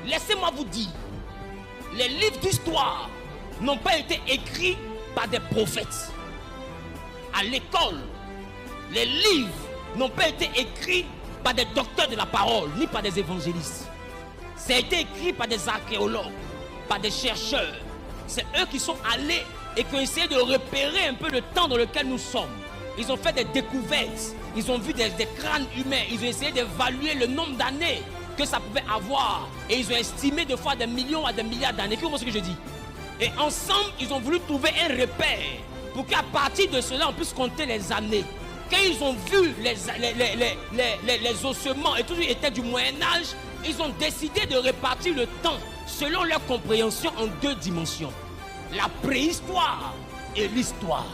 laissez-moi vous dire, les livres d'histoire n'ont pas été écrits par des prophètes. À l'école, les livres n'ont pas été écrits par des docteurs de la parole, ni par des évangélistes. Ça a été écrit par des archéologues, par des chercheurs. C'est eux qui sont allés et qui ont essayé de repérer un peu le temps dans lequel nous sommes. Ils ont fait des découvertes, ils ont vu des crânes humains, ils ont essayé d'évaluer le nombre d'années que ça pouvait avoir. Et ils ont estimé des fois des millions à des milliards d'années. Écoutez ce que je dis. Et ensemble, ils ont voulu trouver un repère pour qu'à partir de cela, on puisse compter les années. Quand ils ont vu les ossements et tout ce qui était du Moyen-Âge, ils ont décidé de répartir le temps selon leur compréhension en deux dimensions. La préhistoire et l'histoire.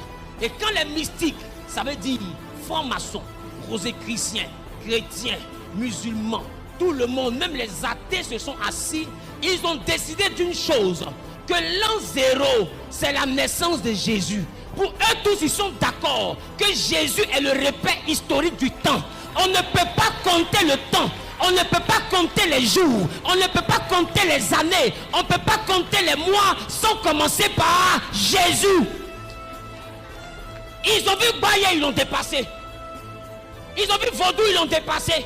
Et quand les mystiques, ça veut dire francs-maçons, rosicruciens, chrétiens, musulmans, tout le monde, même les athées se sont assis, ils ont décidé d'une chose, que l'an 0, c'est la naissance de Jésus. Pour eux tous, ils sont d'accord que Jésus est le repère historique du temps. On ne peut pas compter le temps. On ne peut pas compter les jours. On ne peut pas compter les années. On ne peut pas compter les mois sans commencer par Jésus. Ils ont vu Baye, ils l'ont dépassé. Ils ont vu Vaudou, ils l'ont dépassé.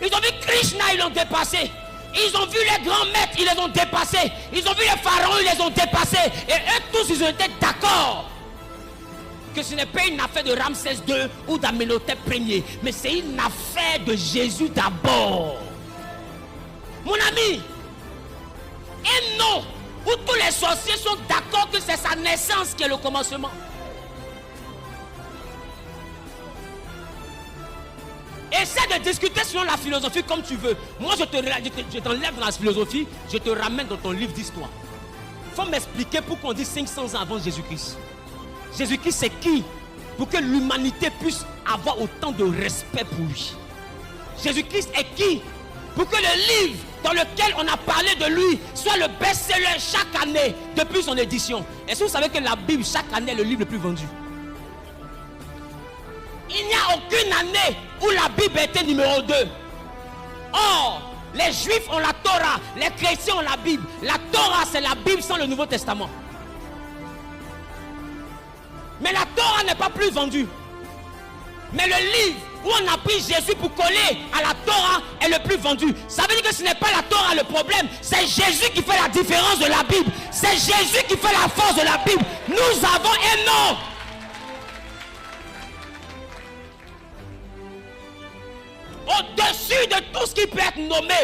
Ils ont vu Krishna, ils l'ont dépassé. Ils ont vu les grands maîtres, ils les ont dépassés. Ils ont vu les pharaons, ils les ont dépassés. Et eux tous, ils ont été d'accord que ce n'est pas une affaire de Ramsès II ou d'Amenhotep Ier, mais c'est une affaire de Jésus d'abord. Mon ami, un nom où tous les sorciers sont d'accord que c'est sa naissance qui est le commencement. Essaie de discuter selon la philosophie comme tu veux. Moi, je t'enlève dans la philosophie, je te ramène dans ton livre d'histoire. Il faut m'expliquer pourquoi on dit 500 ans avant Jésus-Christ. Jésus-Christ, c'est qui? Pour que l'humanité puisse avoir autant de respect pour lui. Jésus-Christ est qui? Pour que le livre dans lequel on a parlé de lui soit le best-seller chaque année depuis son édition. Est-ce que vous savez que la Bible, chaque année, est le livre le plus vendu? Il n'y a aucune année où la Bible était numéro 2. Or, les Juifs ont la Torah, les chrétiens ont la Bible. La Torah, c'est la Bible sans le Nouveau Testament. Mais la Torah n'est pas plus vendue. Mais le livre où on a pris Jésus pour coller à la Torah est le plus vendu. Ça veut dire que ce n'est pas la Torah le problème. C'est Jésus qui fait la différence de la Bible. C'est Jésus qui fait la force de la Bible. Nous avons un nom. Au-dessus de tout ce qui peut être nommé.